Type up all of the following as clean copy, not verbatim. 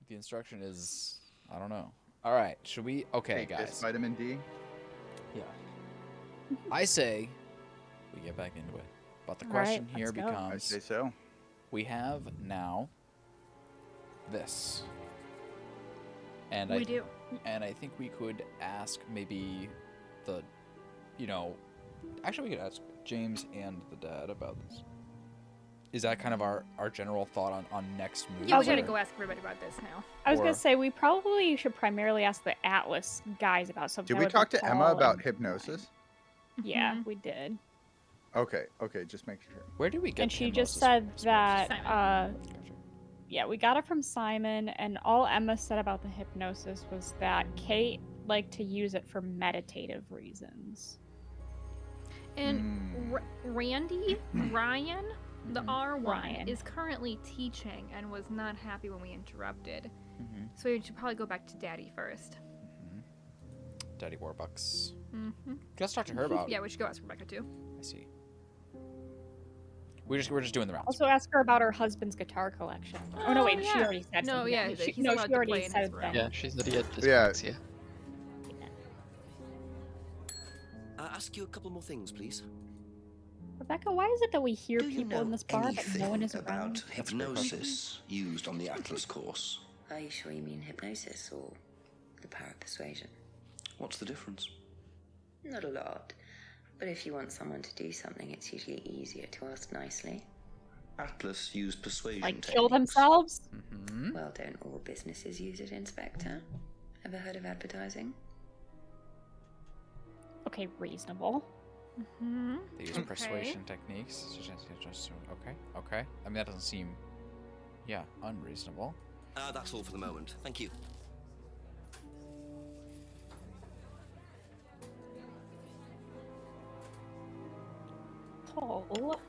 The instruction is, I don't know. All right, should we? Okay, Take this guys. vitamin D. Yeah. I say we get back into it. But the question here let's go. I becomes: say so. we have now this, and We do. And I think we could ask maybe the, actually we could ask James and the dad about this. Is that kind of our general thought on next move? Yeah, we gotta go ask everybody about this now. I was Or- gonna say we probably should primarily ask the Atlas guys about something. Did we talk to Emma about hypnosis? Yeah, Mhm. we did. Okay, just make sure. Where did we get And the she just hypnosis said from? that, Simon. Gotcha. yeah, we got it from Simon, and all Emma said about the hypnosis was that Kate liked to use it for meditative reasons. And Ryan, the R1, Ryan. is currently teaching and was not happy when we interrupted. Mm-hmm. So we should probably go back to Daddy first. Daddy Warbucks. Mm-hmm. Let's talk to her about. Yeah, we should go ask Rebecca too. I see. We're just doing the rounds. Also, ask her about her husband's guitar collection. Oh no, wait, she yeah. already said No, something. yeah, she, he's no, allowed she to already play in his said room. that. Yeah, she's not yet Yeah. dyslexia. Ask you a couple more things, please. Rebecca, why is it that we hear Do you people know in this bar but no one is anything around? about hypnosis used on the Atlas course? Are you sure you mean hypnosis or the power of persuasion? What's the difference? Not a lot. But if you want someone to do something, it's usually easier to ask nicely. Atlas used persuasion Like kill techniques. themselves? Mm-hmm. Well, don't all businesses use it, Inspector? Ever heard of advertising? Okay, reasonable. Mm-hmm. They use persuasion techniques. Okay. I mean, that doesn't seem, unreasonable. That's all for the moment. Thank you. Paul.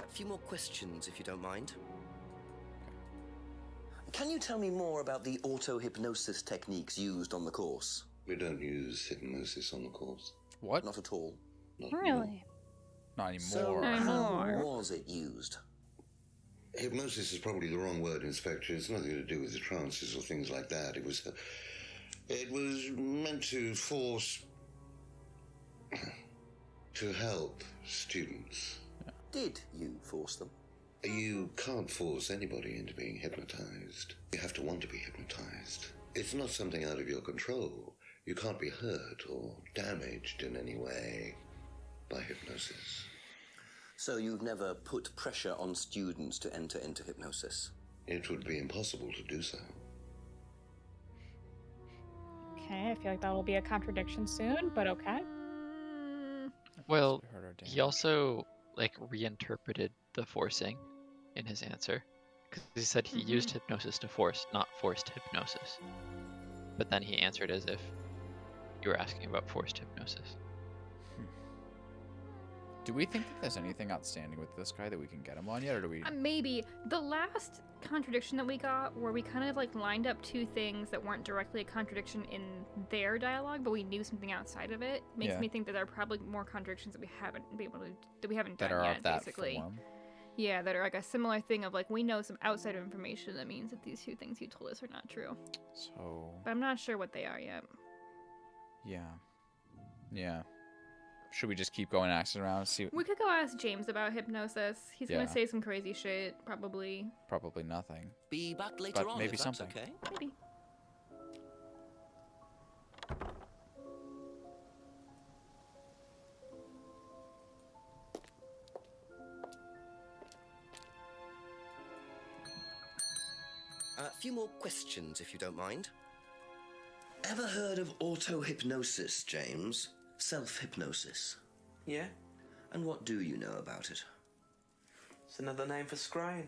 A few more questions, if you don't mind. Can you tell me more about the auto-hypnosis techniques used on the course? We don't use hypnosis on the course. What? Not at all. Not anymore. Really? Not anymore. So, Anymore. how was it used? Hypnosis is probably the wrong word, Inspector. It's nothing to do with the trances or things like that. It was meant to force, to help students. Did you force them? You can't force anybody into being hypnotized. You have to want to be hypnotized. It's not something out of your control. You can't be hurt or damaged in any way by hypnosis. So you've never put pressure on students to enter into hypnosis? It would be impossible to do so. Okay, I feel like that will be a contradiction soon, but okay. Well, We heard our dad. he also reinterpreted the forcing in his answer, because he said he used hypnosis to force, not forced hypnosis. But then he answered as if you were asking about forced hypnosis. Do we think that there's anything outstanding with this guy that we can get him on yet, or do we? Maybe. The last contradiction that we got, where we kind of lined up two things that weren't directly a contradiction in their dialogue, but we knew something outside of it, makes Yeah. me think that there are probably more contradictions that we haven't been able to, that we haven't that done are yet, of that basically. form? Yeah, that are a similar thing of we know some outside of information that means that these two things you told us are not true. So But I'm not sure what they are yet. yeah. Should we just keep going asking around and see? We could go ask James about hypnosis. He's Yeah. gonna say some crazy shit, probably. Probably nothing. Be back later But on, maybe if that's something. okay. Maybe. A few more questions, if you don't mind. Ever heard of auto-hypnosis, James? Self-hypnosis. Yeah, And what do you know about it? it's another name for scrying.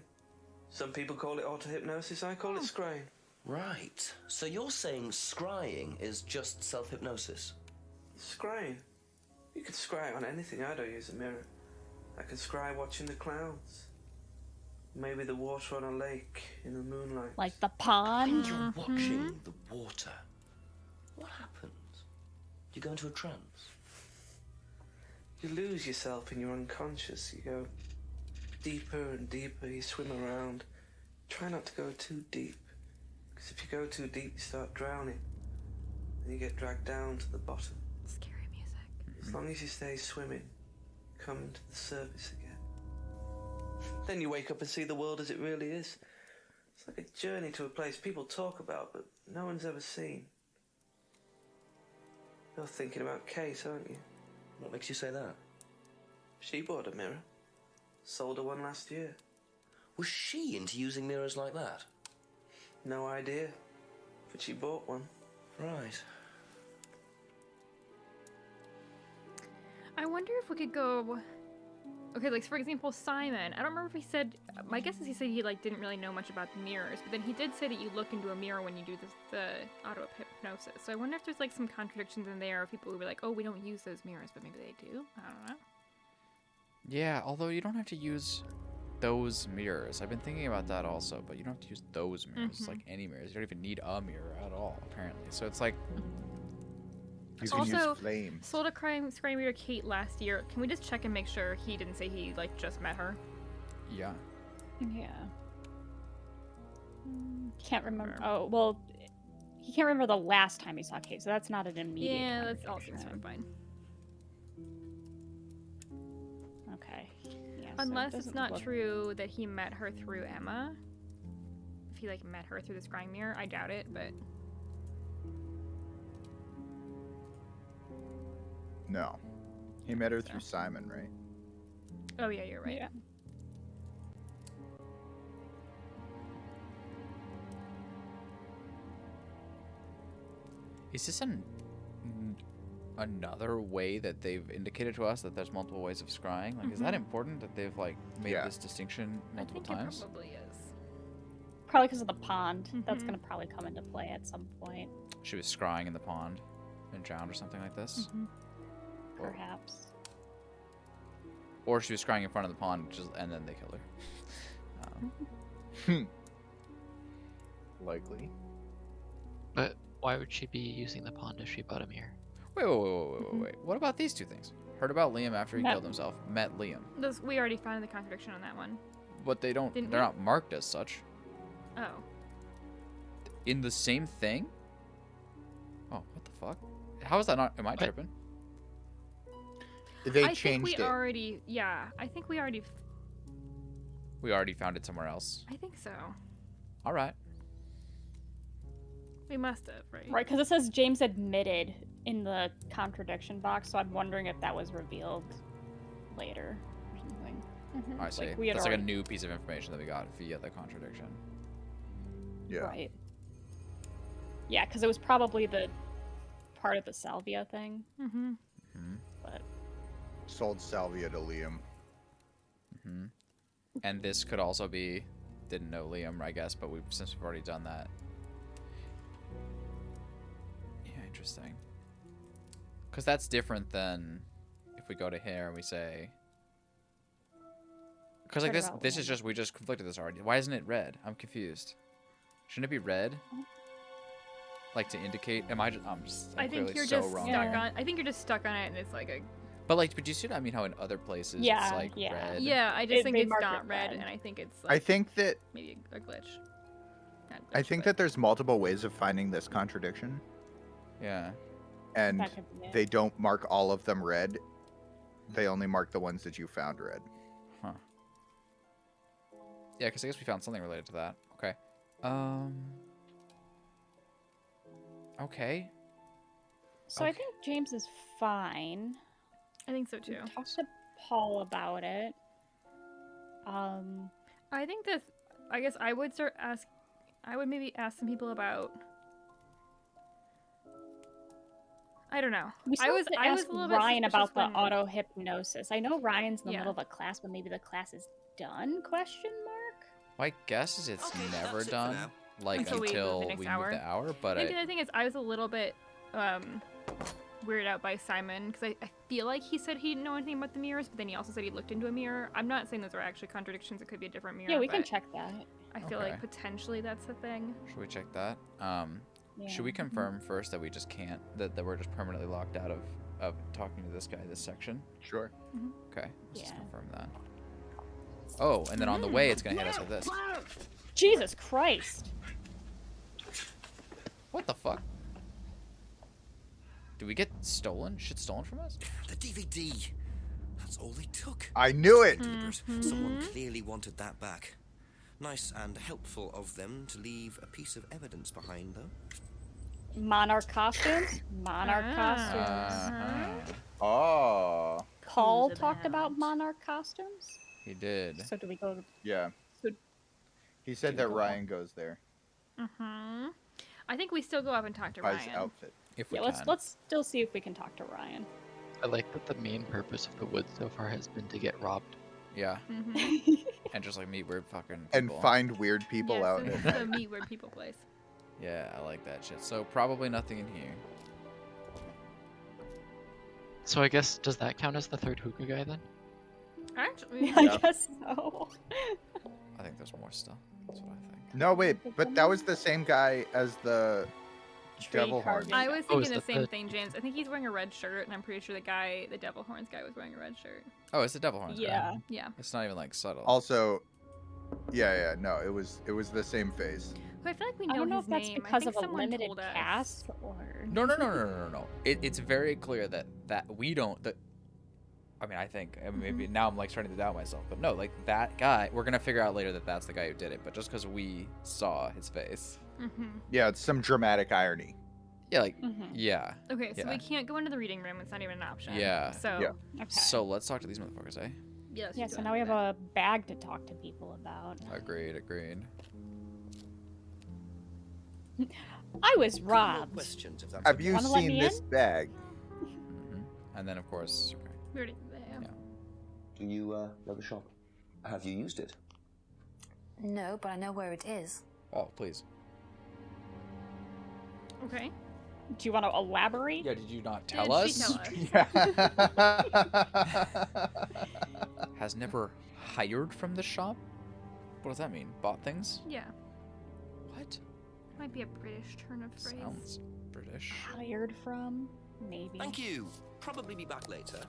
Some people call it auto-hypnosis, I call it scrying. Right. So you're saying scrying is just self-hypnosis? Scrying? You could scry on anything. I don't use a mirror. I can scry watching the clouds. Maybe the water on a lake in the moonlight. Like the pond? You're watching the water. What happens? You go into a trance. You lose yourself in your unconscious. You go deeper and deeper. You swim around, try not to go too deep. Because if you go too deep, you start drowning. And you get dragged down to the bottom. Scary music. As long as you stay swimming, come to the surface again. Then you wake up and see the world as it really is. It's like a journey to a place people talk about, but no one's ever seen. You're thinking about Kate, aren't you? What makes you say that? She bought a mirror. Sold her one last year. Was she into using mirrors like that? No idea. But she bought one. Right. I wonder if we could go. Okay, like for example, Simon. I don't remember if he said. My guess is he said he like didn't really know much about the mirrors, but then he did say that you look into a mirror when you do the auto hypnosis. So I wonder if there's like some contradictions in there of people who were like, oh, we don't use those mirrors, but maybe they do. I don't know. Yeah, although you don't have to use those mirrors. I've been thinking about that also, but you don't have to use those mirrors. It's like any mirrors. You don't even need a mirror at all, apparently. So it's like... You can Also, use flames. sold a crime reader Kate last year. Can we just check and make sure he didn't say he like just met her? Yeah. Yeah. Can't remember. Oh, well, he can't remember the last time he saw Kate, so that's not an immediate. Yeah, that's all seems contradiction. fine. Okay. Yeah, so it Unless it's doesn't not look- true that he met her through Emma. If he like met her through the scrying mirror, I doubt it, but No. He met her through Simon, right? oh yeah, you're right. Yeah. Is this another way that they've indicated to us that there's multiple ways of scrying? Like, is that important that they've like made Yeah. this distinction I multiple think times? it probably is. Probably because of the pond. That's Mhm. gonna probably come into play at some point, She was scrying in the pond and drowned or something like this. Or- perhaps. Or she was scrying in front of the pond, and then they killed her. Likely. But why would she be using the pond if she bought a mirror? Wait. What about these two things? Heard about Liam after he Met- killed himself. Met Liam. We already found the contradiction on that one. But they don't. Didn't they're we? not marked as such. Oh. In the same thing? Oh, what the fuck? How is that not? Am I tripping? They I think changed we it. already. Yeah, I think we already. We already found it somewhere else. I think so. All right. We must have, right? Right, because it says James admitted in the contradiction box, so I'm wondering if that was revealed later or something. I see. Like, we had That's like a already- new piece of information that we got via the contradiction. Yeah. Right. Yeah, because it was probably the part of the salvia thing, Mm-hmm. but Sold salvia to Liam. And this could also be didn't know Liam, I guess, but since we've already done that. Yeah, interesting. Because that's different than if we go to here and we say. Because like What this, about this is Liam? just we just conflicted this already. Why isn't it red? I'm confused. Shouldn't it be red? Like to indicate? I'm I think clearly you're so just wrong. stuck here. on. I think you're just stuck on it, and it's like a. But like, but you see what I mean? How in other places Yeah, it's like yeah. red. Yeah, I just think they it's mark it not red, red. and I think it's I like think that maybe a glitch. Not I glitch, think but- that there's multiple ways of finding this contradiction, Yeah. and that could be it. they don't mark all of them red. They only mark the ones that you found red. Huh. Yeah, because I guess we found something related to that. Okay. Okay. So I Okay. think James is fine. I think so We too. talked to Paul about it. I think that I guess I would maybe ask some people about. I don't know. We still I was have to I was ask a little bit Ryan suspicious about the when- auto hypnosis. I know Ryan's in the Yeah. middle of a class, but maybe the class is done? Question mark. My guess is it's Okay, never that's it for done, now. like Until we move the until next we hour. move the hour. But I think the other thing is I was a little bit weirded out by Simon because I feel like he said he didn't know anything about the mirrors, but then he also said he looked into a mirror. I'm not saying those are actually contradictions. It could be a different mirror. Yeah, we can but check that. I feel Okay. like potentially that's the thing. should we check that? Yeah. Should we confirm first that we just can't that we're just permanently locked out of talking to this guy this section? Sure. Okay, let's just Yeah. confirm that. Oh, and then on the way, it's gonna hit us with this. Jesus Christ. What the fuck? Did we get stolen? Shit stolen from us? The DVD. That's all they took. I knew it. Someone clearly wanted that back. Nice and helpful of them to leave a piece of evidence behind, though. Monarch costumes? Monarch costumes. Oh. Paul talked about monarch costumes? He did. So do we go to... Yeah. So He said that Ryan goes there. I think we still go up and talk to By his Ryan. outfit. If we yeah, can. let's still see if we can talk to Ryan. I like that the main purpose of the woods so far has been to get robbed. Yeah. And just like meet weird fucking people. And find weird people Yeah, out. so at it's night. the meet weird people place. Yeah, I like that shit. So probably nothing in here. So I guess, does that count as the third hookah guy then? Actually, I guess so. I think there's more stuff. That's what I think. No, wait, but that was the same guy as the Tree devil horn. carving. I was Oh, is thinking the that same the- thing, James. I think he's wearing a red shirt, and I'm pretty sure the devil horns guy was wearing a red shirt. Oh, it's the devil horns. guy. Yeah. Yeah. It's not even like subtle. Also, yeah, no, it was the same face. But I feel like we I know don't know his if that's name. I because think of a someone limited told us. cast or... No. It's very clear that we don't. That I mean, I think maybe now I'm like starting to doubt myself, but no, like that guy. We're gonna figure out later that that's the guy who did it, but just because we saw his face. Yeah, it's some dramatic irony. Yeah, like Mhm. yeah. Okay, so Yeah. we can't go into the reading room. It's not even an option. Yeah. So Yeah. Okay. So let's talk to these motherfuckers, eh? yes. Yeah, so now we have a bag to talk to people about. Agreed. I was Couple more robbed. questions, if that's Have okay. you Wanna let seen me this in? bag? And then of course. Okay. We already, Yeah. Do you know the shop? Have you used it? No, but I know where it is. Oh, please. Okay. Do you want to elaborate? Yeah. Did you not Did tell she us? tell us? Has never hired from the shop. What does that mean? Bought things? Yeah. What? Might be a British turn of phrase. Sounds British. Hired from? Maybe. Thank you. Probably be back later.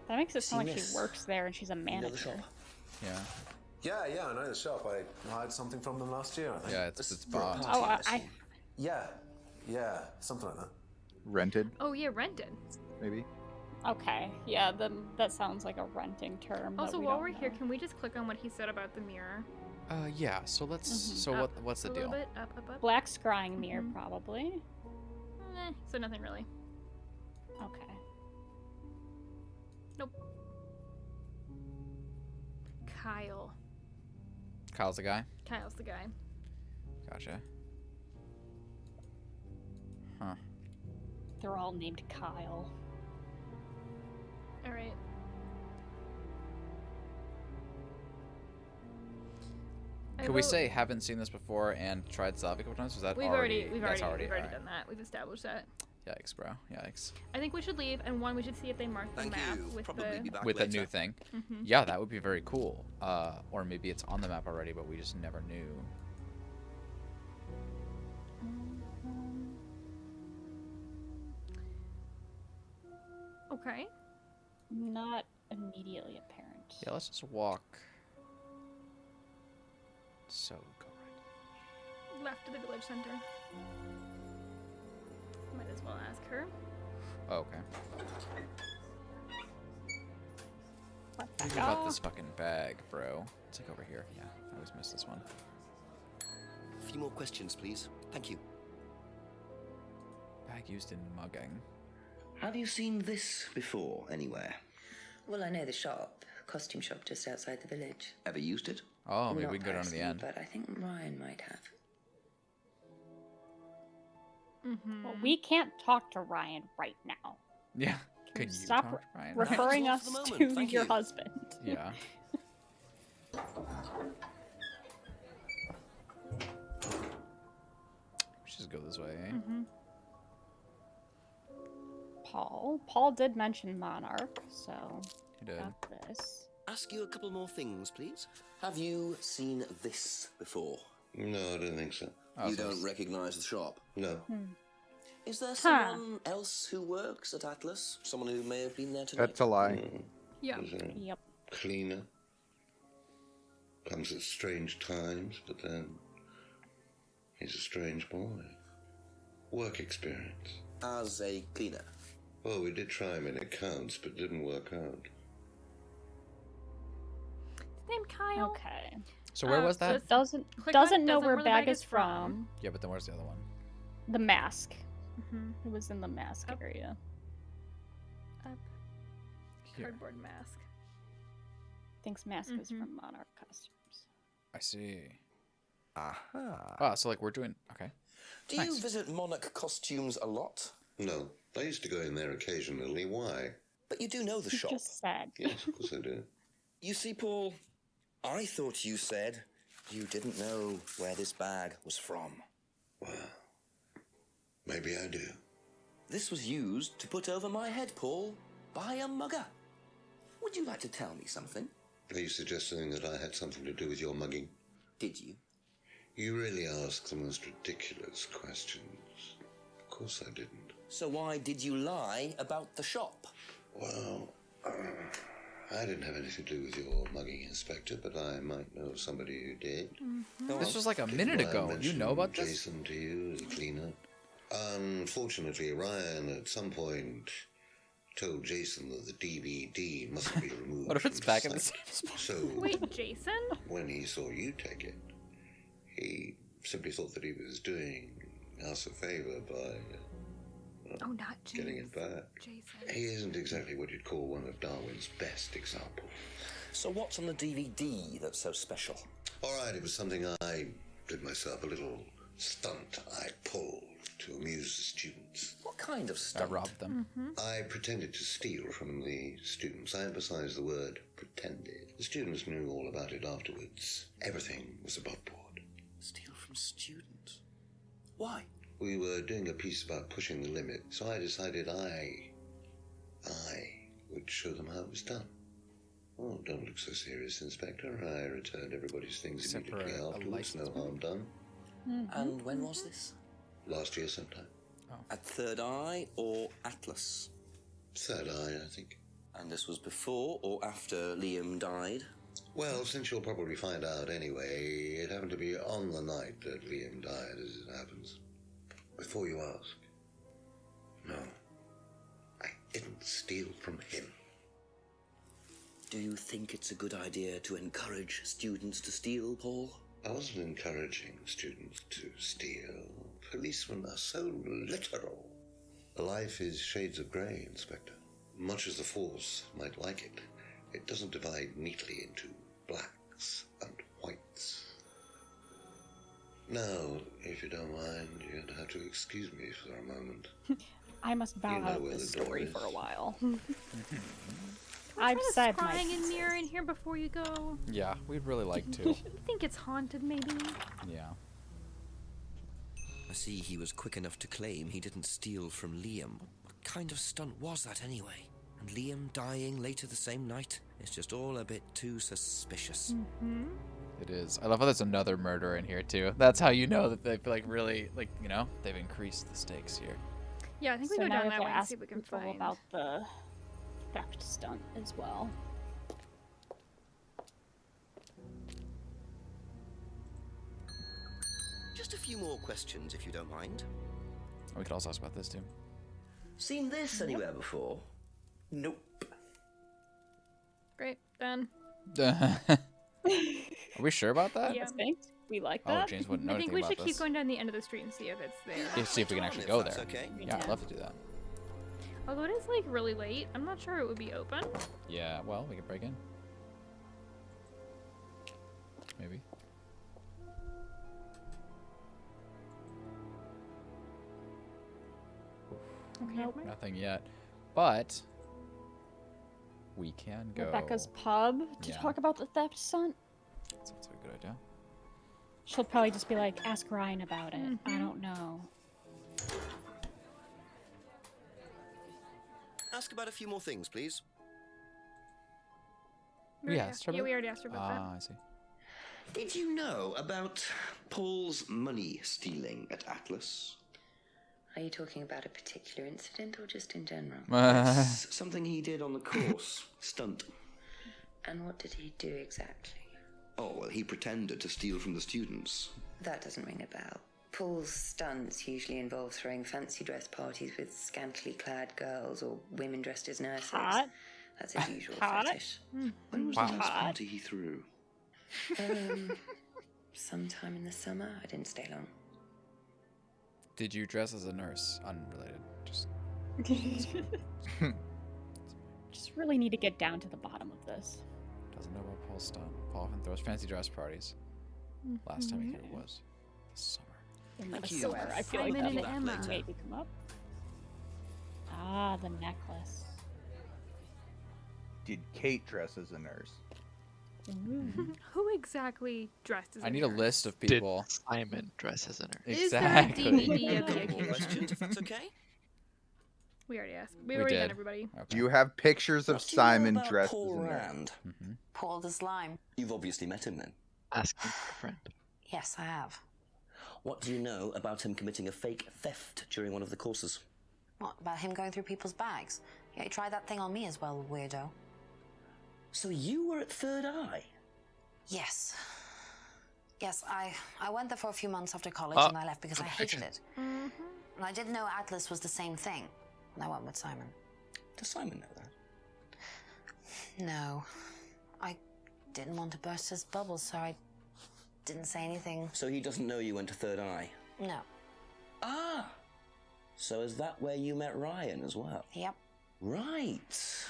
That makes it sound Seen like this? she works there and she's a You know the manager. shop? Yeah. Yeah, I know the shop. I hired something from them last year, I think. Yeah. It's For a bought. party, Oh, I see. Yeah, something like that. Rented, Oh yeah, rented. maybe? okay. Yeah, then that sounds like a renting term. Also, but we while don't we're here, know. can we just click on what he said about the mirror? Yeah. So let's. Mhm. So Up what's the a deal? little bit, up. Black scrying mirror, Mhm. probably. So nothing really. Okay. Kyle. Kyle's the guy. Kyle's the guy. Gotcha. Huh. They're all named Kyle. All right. Could we say haven't seen this before and tried Slavic a couple times? Was that we've already? already That's already already alright. done that. We've established that. Yikes, bro. Yikes. I think we should leave, and one, we should see if they mark the Thank map you. with Probably the. be back With a later. new thing. Mhm. Yeah, that would be very cool. Or maybe it's on the map already, but we just never knew. Okay. Not immediately apparent. Yeah, let's just walk. So go right. Left to the village center. Might as well ask her. Oh, okay. What Think the about hell? this fucking bag, bro. It's like over here. Yeah, I always miss this one. A few more questions, please. Thank you. Bag used in mugging. Have you seen this before anywhere? Well, I know the shop, costume shop just outside the village. Ever used it? Oh, maybe Not we can go down to the personally, end. But I think Ryan might have. Mm-hmm. Well, we can't talk to Ryan right now. Yeah. Can Could you you stop talk to Ryan? referring That's us all for the to moment, thank your you. husband. Yeah. We should just go this way, eh? Mm-hmm. Paul did mention Monarch, so He did. got this. Ask you a couple more things, please. Have you seen this before? No, I don't think so. Oh, You so don't recognize the shop? No. Is there someone else who works at Atlas? Someone who may have been there today? That's a lie. Mm. Yeah. Was a Yep. cleaner. Comes at strange times, but then he's a strange boy. Work experience. As a cleaner. Well, we did try him in accounts, but didn't work out. His name Kyle. Okay. So where was so that? it's- Doesn't Click on it, doesn't know doesn't where bag is from. Yeah, but then where's the other one? The mask. Mm-hmm. It was in the mask Up. area. Up. Here. Cardboard mask. Thinks mask is Mhm. from Monarch Costumes. I see. Aha. Ah, so like we're doing okay. Do you visit Monarch Costumes a lot? No, I used to go in there occasionally. Why? But you do know the You shop. just said. Yes, of course I do. You see, Paul, I thought you said you didn't know where this bag was from. Well, maybe I do. This was used to put over my head, Paul, by a mugger. Would you like to tell me something? Are you suggesting that I had something to do with your mugging? Did you? You really ask the most ridiculous questions. Of course I didn't. So why did you lie about the shop? Well, I didn't have anything to do with your mugging, Inspector, but I might know somebody who did. Go This on. was like a Didn't minute I ago. You mention know about this? Jason to you as a cleaner? Unfortunately, Ryan at some point told Jason that the DVD must be removed. What if it's from back in the sight. same spot? So Wait, Jason? when he saw you take it, he simply thought that he was doing us a favor by Oh, not Jason. getting it back. Jason. He isn't exactly what you'd call one of Darwin's best examples. So what's on the DVD that's so special? All right, it was something I did myself, a little stunt I pulled to amuse the students. What kind of I stuff? robbed them. I pretended to steal from the students. I emphasize the word pretended. The students knew all about it afterwards. Everything was above board. Steal from students? Why? We were doing a piece about pushing the limit, so I decided I would show them how it was done. Oh, don't look so serious, Inspector. I returned everybody's things Except for immediately a afterwards. license No plate. harm done. And when was this? Last year sometime. At Third Eye or Atlas? Third Eye, I think. And this was before or after Liam died? Well, since you'll probably find out anyway, it happened to be on the night that Liam died, as it happens. Before you ask, no, I didn't steal from him. Do you think it's a good idea to encourage students to steal, Paul? I wasn't encouraging students to steal. Policemen are so literal. Life is shades of grey, Inspector. Much as the Force might like it, it doesn't divide neatly into blacks and whites. Now, if you don't mind, you're going to have to excuse me for a moment. I must bow You know out of where this the door story is. for a while. Can we I've try to said my scrying in pieces. mirror in here before you go? Yeah, we'd really like to. You think it's haunted, maybe? Yeah. I see he was quick enough to claim he didn't steal from Liam. What kind of stunt was that anyway? And Liam dying later the same night? It's just all a bit too suspicious. It is. I love how there's another murder in here too. That's how you know that they've like really like they've increased the stakes here. Yeah, I think we So go now down we that have way to and ask see if we can people find. about the theft stunt as well. Just a few more questions, if you don't mind. We could also ask about this too. Seen this anywhere before? Nope. Great, done. Are we sure about that? Yeah. Distinct? We like Oh, that. James wouldn't know I think anything we about should this. keep going down the end of the street and see if it's there. Yeah, see if we can actually If go that's there. okay. Yeah, I'd love to do that. Although it is like really late, I'm not sure it would be open. Yeah, well, we can break in. Maybe. Okay, Nope. never mind. Nothing yet, but we can go. Rebecca's pub to Yeah. talk about the theft stunt. Sounds like a good idea. She'll probably just be like, ask Ryan about it. I don't know. Ask about a few more things, please. We already asked her Yeah, about- we already asked her about that. Ah, I see. Did you know about Paul's money stealing at Atlas? Are you talking about a particular incident or just in general? Yes, something he did on the course. Stunt. And what did he do exactly? Oh, well, he pretended to steal from the students. That doesn't ring a bell. Paul's stunts usually involve throwing fancy dress parties with scantily clad girls or women dressed as nurses. Hot. That's his usual Hot. fetish. When was Wow. the last party he threw? Sometime in the summer. I didn't stay long. Did you dress as a nurse? Unrelated. Just Just really need to get down to the bottom of this. doesn't know about Paul's stunt. Paul often throws fancy dress parties. Last time he came was this summer. In Thank the you. summer, I feel like Simon that and will Emma. maybe come up. Ah, the necklace. Did Kate dress as a nurse? Who exactly dressed as a I need a nurse? list of Did people. Simon dress as a nurse? Is there a Exactly. DVD of the Couple more occasion? questions, if that's okay. We already asked. We've We already did. done everybody. Okay. Do you have pictures of What do you know Simon about dressed Paul as a nurse? Rand? Paul the Slime. You've obviously met him then. Asking for a friend. Yes, I have. What do you know about him committing a fake theft during one of the courses? What, about him going through people's bags? Yeah, he tried that thing on me as well, weirdo. So you were at Third Eye? Yes. Yes, I went there for a few months after college Oh, and I left because I hated it. And I didn't know Atlas was the same thing. And I went with Simon. Does Simon know that? No. I didn't want to burst his bubble, so I didn't say anything. So he doesn't know you went to Third Eye? No. Ah! So is that where you met Ryan as well? Yep. Right.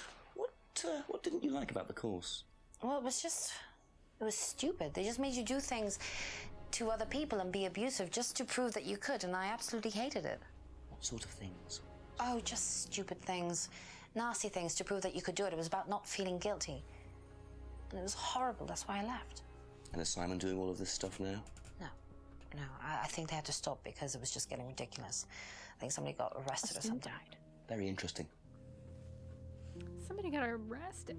What didn't you like about the course? Well, it was stupid. They just made you do things to other people and be abusive just to prove that you could, and I absolutely hated it. What sort of things? Oh, just stupid things. Nasty things to prove that you could do it. It was about not feeling guilty. And it was horrible. That's why I left. And is Simon doing all of this stuff now? No, I think they had to stop because it was just getting ridiculous. I think somebody got arrested or something. Very interesting. Somebody got arrested.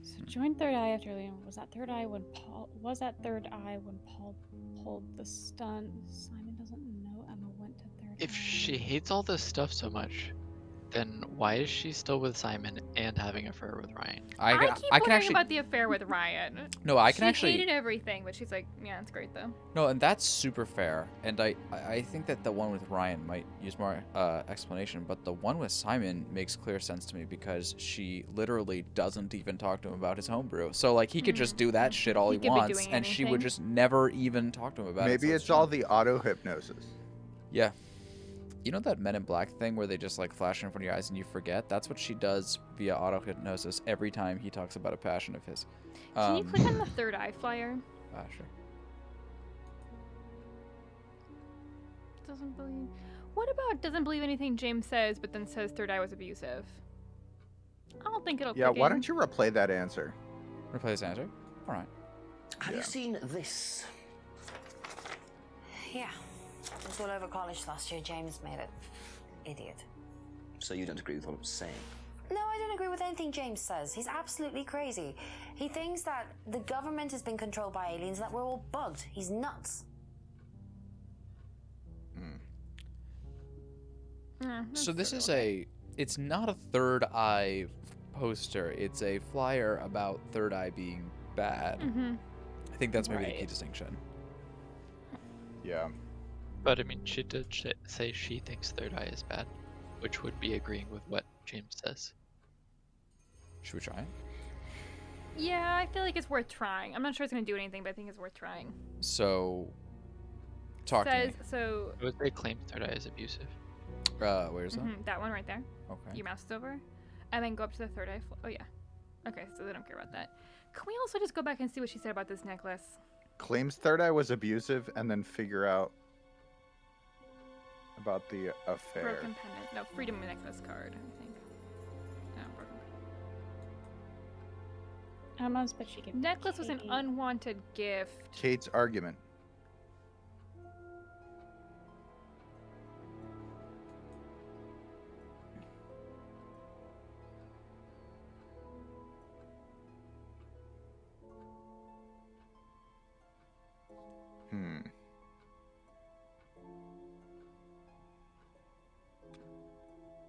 So joined Third Eye after Liam. Was that Third Eye when Paul pulled the stunt? Simon doesn't know Emma went to Third Eye. If she hates all this stuff so much, then why is she still with Simon and having an affair with Ryan? I keep I can wondering actually about the affair with Ryan. no, I can She actually hated everything, but she's like, yeah, it's great though. no, and that's super fair. And I think that the one with Ryan might use more explanation, but the one with Simon makes clear sense to me because she literally doesn't even talk to him about his homebrew. So like he could just do that shit all He he, could be wants, doing and she would anything. just never even talk to him about it. Maybe so it's all fine. the auto hypnosis. Yeah. You know that Men in Black thing where they just like flash in front of your eyes and you forget? That's what she does via auto hypnosis every time he talks about a passion of his. Can you click on the Third Eye flyer? Sure. Doesn't believe. What about doesn't believe anything James says, but then says Third Eye was abusive? I don't think it'll. Yeah, click why in. don't you replay that answer? Replay this answer? Alright. Have Yeah. you seen this? Yeah. It was all over college last year. James made it. Idiot. So you don't agree with what I'm saying? No, I don't agree with anything James says. He's absolutely crazy. He thinks that the government has been controlled by aliens, that we're all bugged. He's nuts. So this is it's not a Third Eye poster. It's a flyer about Third Eye being bad. I think that's maybe the key Right. distinction. Yeah. But I mean, she did say she thinks Third Eye is bad, which would be agreeing with what James says. Should we try it? Yeah, I feel like it's worth trying. I'm not sure it's gonna do anything, but I think it's worth trying. So, talk Says to me. so. Would they claim Third Eye is abusive? Where's that? That one right there. Okay. Your mouse is over, and then go up to the Third Eye. Oh yeah. Okay, so they don't care about that. Can we also just go back and see what she said about this necklace? Claims Third Eye was abusive and then figure out about the affair. Broken pendant. No, freedom necklace card. I think. No, broken. Emma's, but she can. Necklace was an unwanted gift. Kate's argument.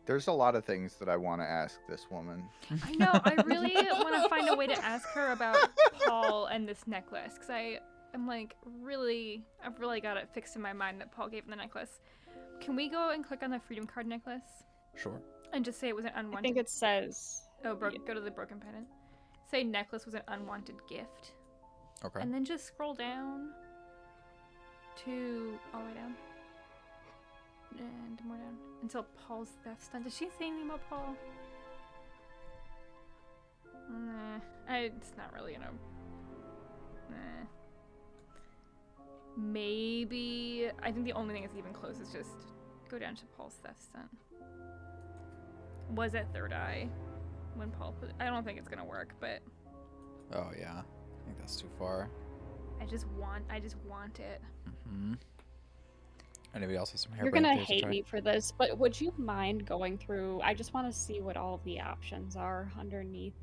There's a lot of things that I want to ask this woman. I know. I really want to find a way to ask her about Paul and this necklace, because I'm like I've really got it fixed in my mind that Paul gave him the necklace. Can we go and click on the Freedom Card necklace? Sure. And just say it was an unwanted. I think it says. Oh, go to the broken pendant. Say necklace was an unwanted gift. Okay. And then just scroll down to all the way down. And more down until Paul's theft stunt. Does she say anything about Paul? It's not really maybe. I think the only thing that's even close is just go down to Paul's theft stunt. Was at Third Eye when Paul put. I don't think it's gonna work, but. Oh yeah, I think that's too far. I just want it. Mm-hmm. Anybody else have some hair? You're gonna hate me for this, but would you mind going through? I just want to see what all of the options are underneath,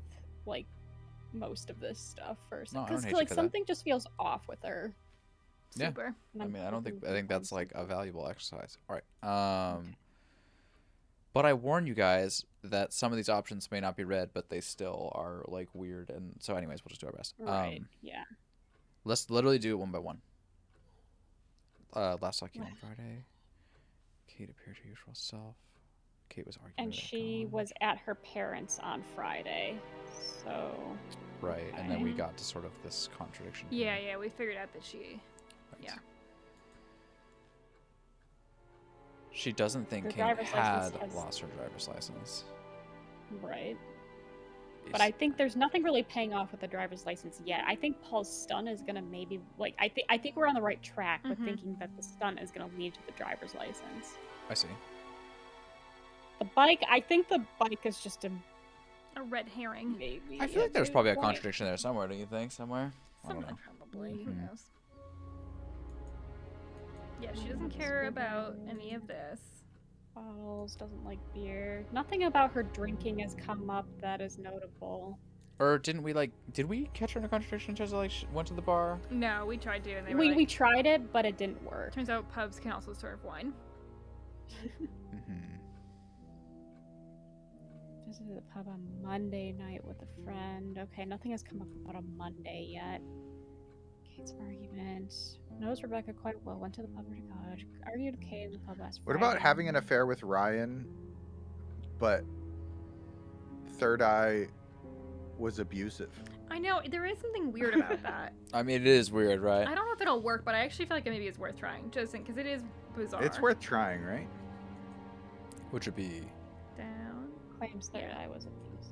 like, most of this stuff first. No, I don't Because hate you like for that. something just feels off with her. Yeah. Super. I mean, I think that's like a valuable exercise. All right. But I warn you guys that some of these options may not be red, but they still are like weird. And so, anyways, we'll just do our best. Right. Yeah. Let's literally do it one by one. Last saw Kate on Friday. Kate appeared her usual self. Kate was arguing. And with she was at her parents' on Friday, so. Right, and then we got to sort of this contradiction. Yeah, we figured out that she. Right. Yeah. She doesn't think Her Kate driver's had license has- lost her driver's license. Right. But I think there's nothing really paying off with the driver's license yet. I think Paul's stunt is gonna maybe like I think we're on the right track with thinking that the stunt is gonna lead to the driver's license. I see. The bike, I think the bike is just a red herring. Maybe. I feel like there's probably a contradiction there somewhere. Don't you think? Somewhere. I don't Somewhere know. probably. Who knows? Yeah, she doesn't care about any of this. Bottles, doesn't like beer. Nothing about her drinking has come up that is notable. Or did we catch her in a contradiction in terms of like she went to the bar? No, we tried to, and they We were like, tried it, but it didn't work. Turns out pubs can also serve wine. Visited the pub on Monday night with a friend. Okay, nothing has come up about a Monday yet. Kate's argument. Knows Rebecca quite well. Went to the pub to college. Argued with Kate in the pub last What Friday. about having an affair with Ryan, but Third Eye was abusive? I know, there is something weird about that. I mean, it is weird, right? I don't know if it'll work, but I actually feel like maybe it's worth trying, just because it is bizarre. It's worth trying, right? Which would be Down. Claims Third Eye was abusive.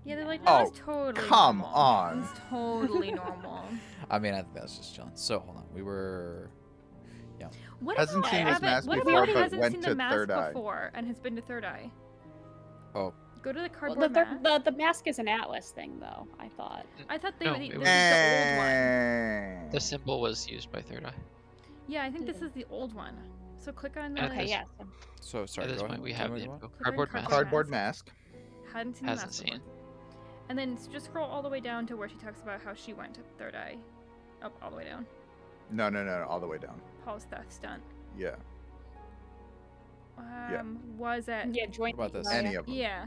Yeah, they're like, no, Oh, it's totally come normal. on. It's totally normal. I mean, I think that's just chilling. So hold on, we were. Yeah. What Hasn't if seen this mask what if before, he but hasn't went seen to the mask Third Eye. before and has been to Third Eye? Oh. Go to the Well, cardboard mask. the mask is an Atlas thing, though. I thought. I thought No, this it was was- the old one. The symbol was used by Third Eye. Yeah, I think this is the old one. So click on the. And Okay, yes. So sorry. At this go point, ahead. we Tell have me the what? info. Click on Cardboard mask. Cardboard mask. Hadn't seen the Hasn't mask seen. before. And then just scroll all the way down to where she talks about how she went to Third Eye. Up all the way down. No, all the way down. Paul's theft stunt. Yeah. Was it? Yeah, joint. What about this? Any of them. Yeah.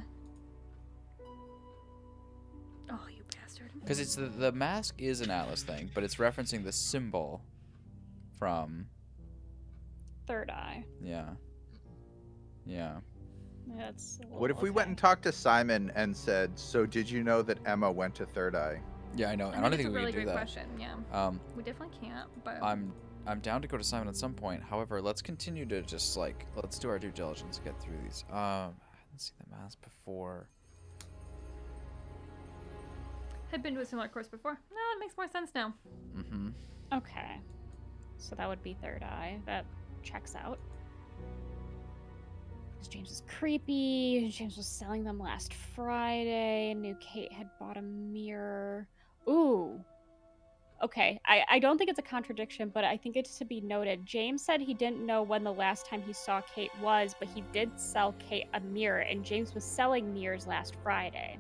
Oh, you bastard. Because it's the mask is an Atlas thing, but it's referencing the symbol from. Third Eye. Yeah. Yeah. That's. What if we went and talked to Simon and said, "So did you know that Emma went to Third Eye?" Yeah, I know. I don't it's think a we really can do great that. question. Yeah. We definitely can't. But I'm down to go to Simon at some point. However, let's continue to just like let's do our due diligence, get through these. I hadn't seen the mask before. had been to a similar course before. No, it makes more sense now. Mm-hmm. Okay. So that would be Third Eye. That checks out. James was creepy. James was selling them last Friday. Knew Kate had bought a mirror. Ooh. Okay. I don't think it's a contradiction, but I think it's to be noted. James said he didn't know when the last time he saw Kate was, but he did sell Kate a mirror, and James was selling mirrors last Friday.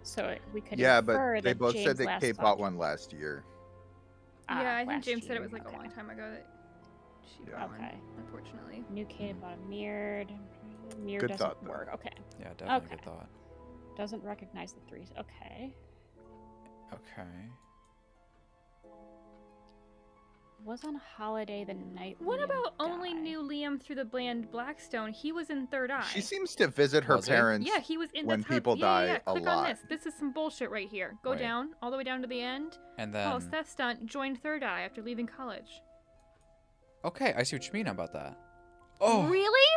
So we could Yeah, but infer they that both James said that last Kate saw bought one last year. Yeah, I think last James said it year, was like okay. a long time ago that She Yeah. gone, Okay. unfortunately. New Kate bought a mirrored. Mirror Good doesn't thought, though. work. Okay. Yeah, definitely Okay. good thought. Doesn't recognize the threes. Okay. Okay. Was on holiday the night. What Liam about only died. knew Liam through the bland Blackstone? He was in Third Eye. She seems to visit her Was he? parents Yeah, he was in. when that's how- people yeah, die yeah, yeah. a Click lot. on this. This is some bullshit right here. Go Wait. down, all the way down to the end. And Paul then. Seth Stunt joined Third Eye after leaving college. Okay, I see what you mean about that. Oh. Really?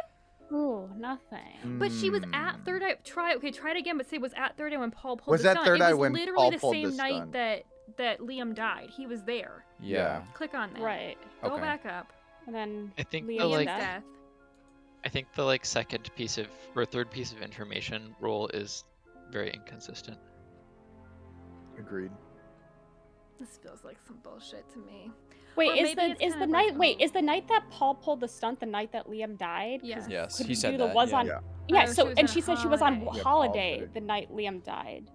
Ooh, nothing. But she was at Third Eye. Try it again, but say was at Third Eye when Paul pulled Was the at stunt. Third It Eye was when literally Paul the pulled same the night stunt. that Liam died. He was there. Yeah. Click on that. Right. Go Okay. back up. And then I think Liam's the like death. I think the like second piece of or third piece of information rule is very inconsistent. Agreed. This feels like some bullshit to me. Wait, Or is maybe it's the kind of night? like, Wait, oh. is the night that Paul pulled the stunt the night that Liam died? 'Cause Yeah. Yes, couldn't he said do the that. was yeah. on. Yeah. Yeah. Oh, So she was and on she said she was on holiday. Yeah, holiday holiday. the night Liam died.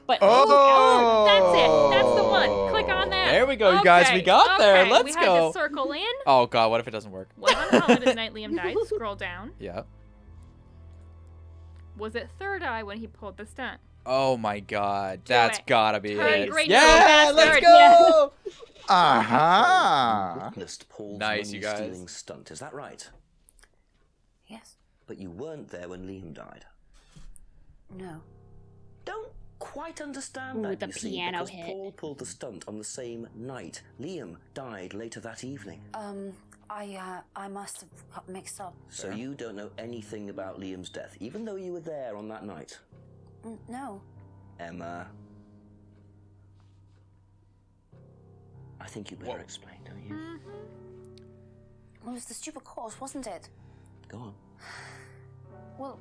But Oh, that's it. That's the one. Click on that. There we go, you guys. We got there. Okay, Let's we had go. to circle in. Oh god, what if it doesn't work? Was on holiday the night Liam died. Scroll down. Yeah. Was it Third Eye when he pulled the stunt? Oh my god, that's it. gotta be Turn it. green, Yeah, you let's bastard. go. Uh-huh. You witnessed Paul's Nice, you guys. money-stealing stunt, is that right? Yes. But you weren't there when Liam died. No. Don't quite understand Ooh, that, the you see, piano because hit. Paul pulled the stunt on the same night. Liam died later that evening. I must have got mixed up. So you don't know anything about Liam's death, even though you were there on that night. No. Emma. I think you better explain, don't you? It was the stupid course, wasn't it? Go on. Well,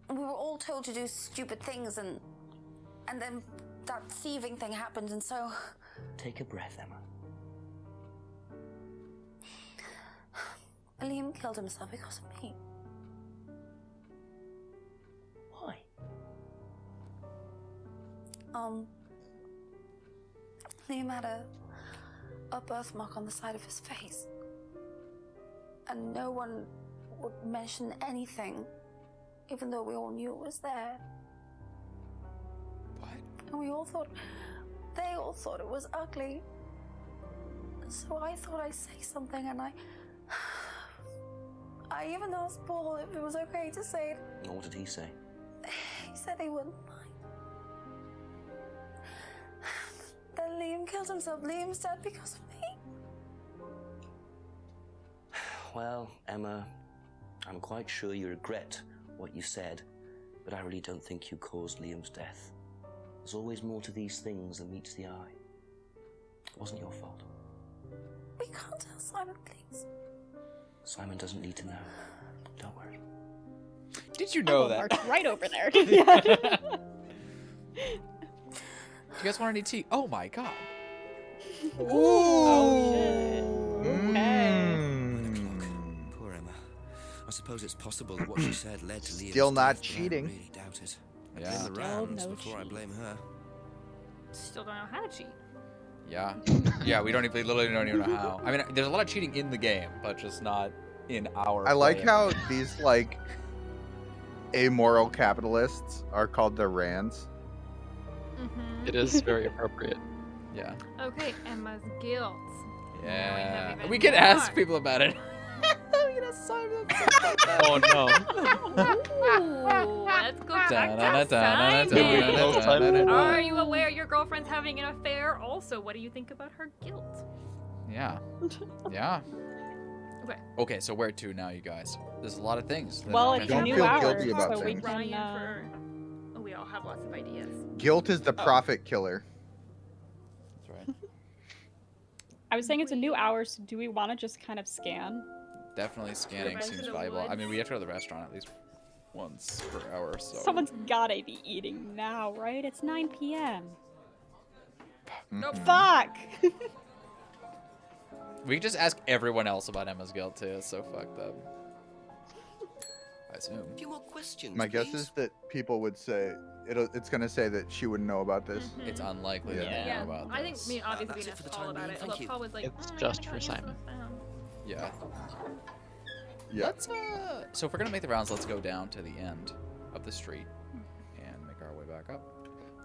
we were all told to do stupid things, and then that thieving thing happened, and so Take a breath, Emma. Liam killed himself because of me. Why? Liam had a birthmark on the side of his face, and no one would mention anything, even though we all knew it was there. What? And they all thought it was ugly. So I thought I'd say something, and I even asked Paul if it was okay to say it. And what did he say? He said he wouldn't mind. Then Liam killed himself. Liam's dead because of me. Well, Emma, I'm quite sure you regret what you said, but I really don't think you caused Liam's death. There's always more to these things than meets the eye. It wasn't your fault. We can't tell Simon, please. Simon doesn't need to know. Don't worry. Did you know Oh, that? Mark's right over there. Do you guys want any tea? Oh my god. Oh shit. Okay. Poor Emma. I suppose it's possible that what she said led to Liam's Still not death, but I cheating. really doubt it. I Yeah. blame the Still Rams no before I cheat. blame her. Still don't know how to cheat. Yeah. Yeah, we literally don't even know how. I mean, there's a lot of cheating in the game, but just not in our I like play. how these like amoral capitalists are called the Rands. Mm-hmm. It is very appropriate. Yeah. Okay, Emma's guilt. Yeah. even We can ask more. people about it. We can ask Simon. Oh no. Ooh, let's go back to Simon. Are you aware your girlfriend's having an affair? Also, what do you think about her guilt? Yeah. Yeah. Okay. Okay, so where to now, you guys? There's a lot of things. that Well, are it's a Don't new feel hour, guilty about so we things. can. Ryan for... Oh, we all have lots of ideas. Guilt is the Oh. profit killer. That's right. I was saying it's a new hour, so do we want to just kind of scan? Definitely scanning back to seems the valuable. I woods. mean, we have to go to the restaurant at least once per hour, so. Someone's gotta be eating now, right? It's 9 p.m. Nope. Fuck! We can just ask everyone else about Emma's guilt too. It's so fucked up. I assume. A few more questions, My guess please. is that people would say it's gonna say that she wouldn't know about this. It's unlikely that they Yeah. know about I think this. me obviously That's we it for asked the Paul time about being, it. thank Although you. Paul was like, It's I just got for you Simon. some. Yeah. Yeah. Let's so if we're gonna make the rounds, let's go down to the end of the street and make our way back up.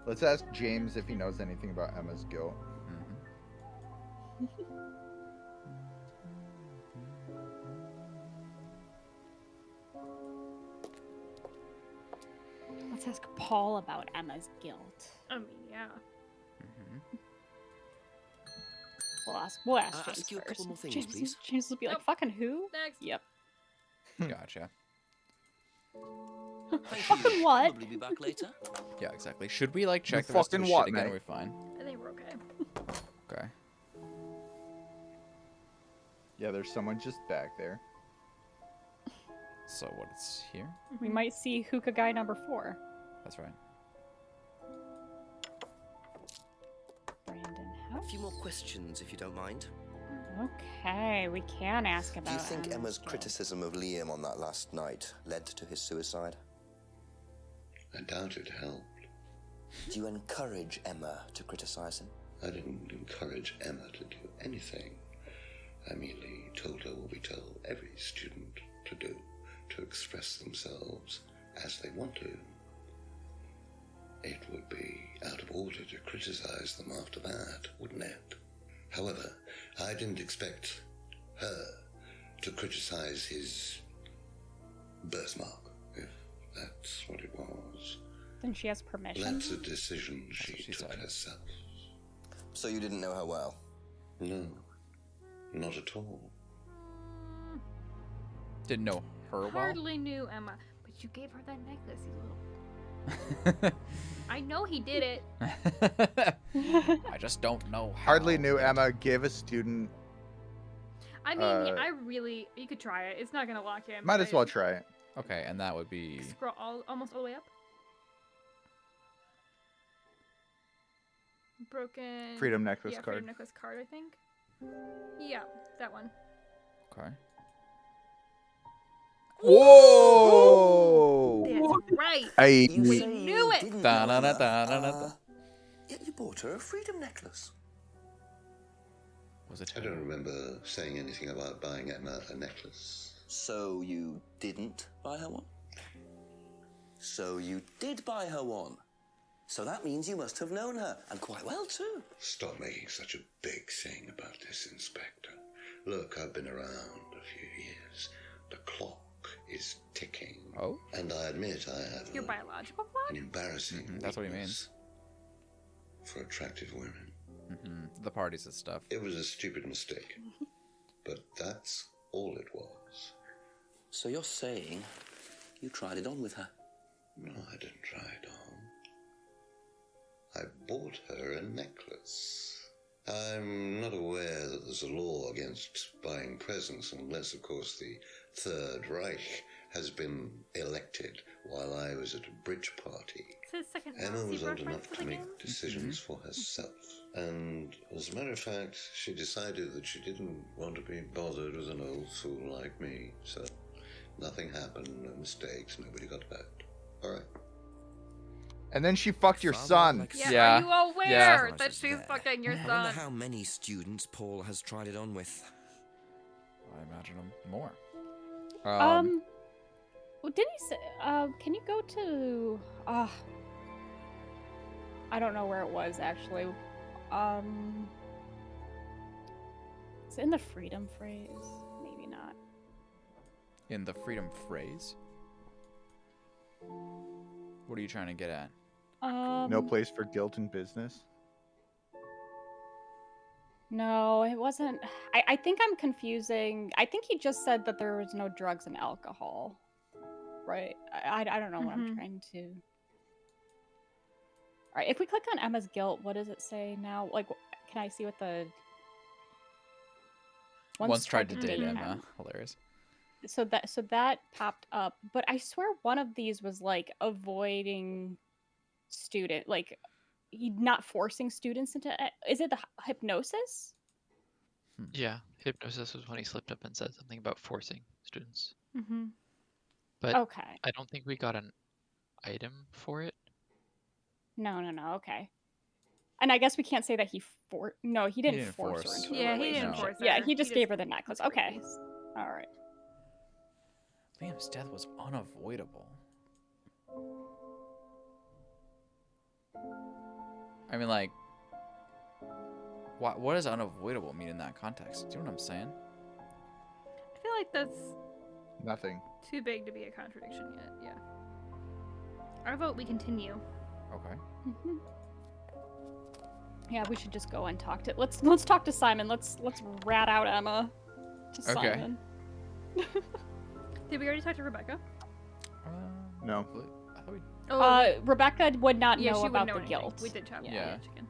Let's ask James if he knows anything about Emma's guilt. Let's ask Paul about Emma's guilt. I mean, yeah. We'll ask I'll James ask you a first. couple more things, James, please. James will be like, Nope. fucking who? Next. Yep. Gotcha. Thank Fucking you. what? Probably be back later. Yeah, exactly. Should we like check the rest of fucking the what, shit again? mate? Are we fine? I think we're okay. Okay. Yeah, there's someone just back there. So what's here? We might see hookah guy number 4. That's right. Brandon A House. few more questions, if you don't mind. Okay, we can ask about Do you think Emma's guilt. criticism of Liam on that last night led to his suicide? I doubt it helped. Do you encourage Emma to criticize him? I didn't encourage Emma to do anything. I merely told her what we tell every student to do, to express themselves as they want to. It would be out of order to criticize them after that, wouldn't it? However, I didn't expect her to criticize his birthmark, if that's what it was. Then she has permission. That's a decision she took herself. So you didn't know her well? No, not at all. Didn't know her well. Hardly knew Emma, but you gave her that necklace, you little. I know he did it. I just don't know how. Hardly knew Emma gave a student. I mean, I really. You could try it. It's not gonna lock in. Might but as well try it. Okay, and that would be. Scroll almost all the way up. Broken. Freedom necklace yeah, card. Freedom necklace card, I think. Yeah, that one. Okay. Whoa! That's right. I We knew it. Didn't Da know da that. da da da da. Yet you bought her a freedom necklace. Was it? I don't remember saying anything about buying Emma a necklace. So you didn't buy her one? So you did buy her one. So that means you must have known her, and quite well too. Stop making such a big thing about this, Inspector. Look, I've been around a few years. The clock is ticking. Oh? And I admit I have Your biological clock? an embarrassing That's what he weakness for attractive women. The parties and stuff. It was a stupid mistake. But that's all it was. So you're saying you tried it on with her? No, I didn't try it on. I bought her a necklace. I'm not aware that there's a law against buying presents unless, of course, the Third Reich has been elected while I was at a bridge party. It's his second Emma Nazi was old reference enough to to the make game. decisions for herself. And as a matter of fact, she decided that she didn't want to be bothered with an old fool like me. So nothing happened, no mistakes, nobody got hurt. All right. And then she fucked your Father son. like Yeah, Yeah. are you aware Yeah. that she's fucking your I wonder son? how many students Paul has tried it on with. I imagine him more. Well, didn't he say? Can you go to? I don't know where it was actually. It's in the freedom phrase. Maybe not. In the freedom phrase. What are you trying to get at? No place for guilt in business. No, it wasn't. I think I'm confusing. I think he just said that there was no drugs and alcohol. Right? I don't know what I'm trying to. All right, if we click on Emma's guilt, what does it say now? Like, can I see what the. Once tried to date Emma. Hilarious. So that popped up, but I swear one of these was like avoiding student, like not forcing students into. Is it the hypnosis? Yeah, hypnosis was when he slipped up and said something about forcing students. Mm-hmm. But Okay. I don't think we got an item for it. No. Okay. And I guess we can't say that he No, he didn't, didn't force her force. into a Yeah, he relationship. didn't force Yeah, her. he just He gave just her the necklace. let her Okay. use. All right. Liam's death was unavoidable. I mean, like, what does unavoidable mean in that context? Do you know what I'm saying? I feel like that's Nothing. too big to be a contradiction yet. Yeah. I vote we continue. Okay. Mhm. Yeah, we should just go and talk to. Let's talk to Simon. Let's rat out Emma to Okay. Simon. Did we already talk to Rebecca? No. I thought we. Oh, Rebecca would not yeah, know she about wouldn't know the anything. guilt. We did talk about Yeah. the chicken.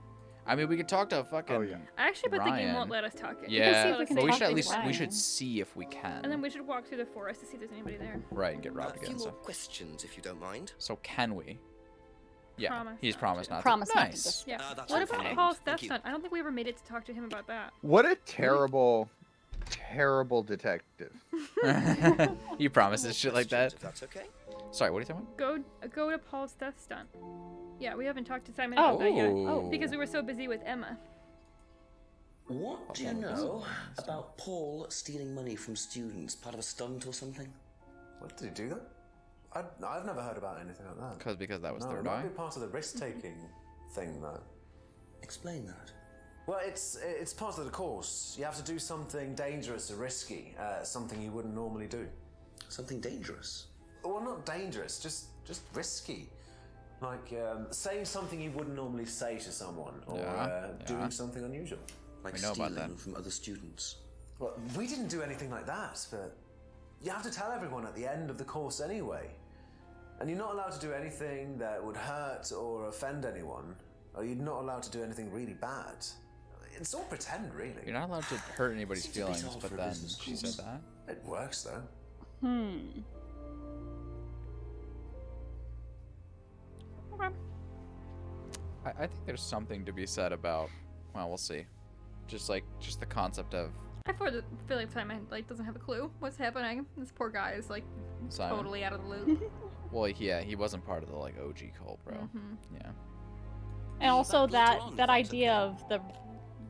I mean, we could talk to fucking. Oh, yeah. I actually bet the game Ryan. won't let us talk it. Yeah, see if we can but we talk should at to least we Ryan. should see if we can. And then we should walk through the forest to see if there's anybody there. Right, and get A robbed few again. more So, questions, if you don't mind. can we? Yeah, Promise he's not promised to. not Promise to. not to Nice. dis- Yeah. That's What okay. about Paul's Thank death you. stunt? I don't think we ever made it to talk to him about that. What a terrible, terrible detective. He promises shit like that. Questions, if that's okay. Sorry, what are you talking Go to Paul's death stunt. Yeah, we haven't talked to Simon Oh. about that yet. Oh. Because we were so busy with Emma. What do you know about Paul stealing money from students? Part of a stunt or something? What, did he do that? I've never heard about anything like that. Because that was No, Third it might Eye. be part of the risk-taking thing, though. Explain that. Well, it's part of the course. You have to do something dangerous or risky, something you wouldn't normally do. Something dangerous? Well, not dangerous, just risky. Like saying something you wouldn't normally say to someone, or Yeah. doing something unusual. Like We know about stealing that. from other students? Well, we didn't do anything like that, but you have to tell everyone at the end of the course anyway. And you're not allowed to do anything that would hurt or offend anyone, or you're not allowed to do anything really bad. It's all pretend, really. You're not allowed to hurt anybody's Seems a bit feelings, odd but for a then business she course. said that. It works, though. Okay. I think there's something to be said about. Well, we'll see. Just the concept of I feel like Simon doesn't have a clue what's happening. This poor guy is Simon. totally out of the loop. Well, yeah, he wasn't part of the OG cult, bro. Mhm. Yeah. And also That later on, if that that's idea okay. of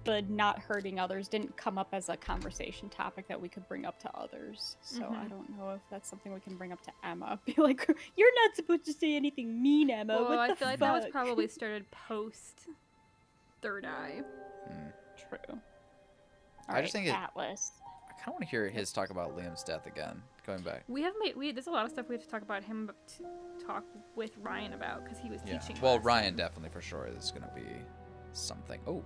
the not hurting others didn't come up as a conversation topic that we could bring up to others. So I don't know if that's something we can bring up to Emma. Be like, you're not supposed to say anything mean, Emma. Well, what I the feel like fuck? that was probably started post Third Eye. True. I just think it- Atlas. I kind of want to hear his talk about Liam's death again. Going back. We have there's a lot of stuff we have to talk about him to talk with Ryan about because he was Yeah. teaching. Well, us. Ryan definitely for sure is gonna be something. Oh,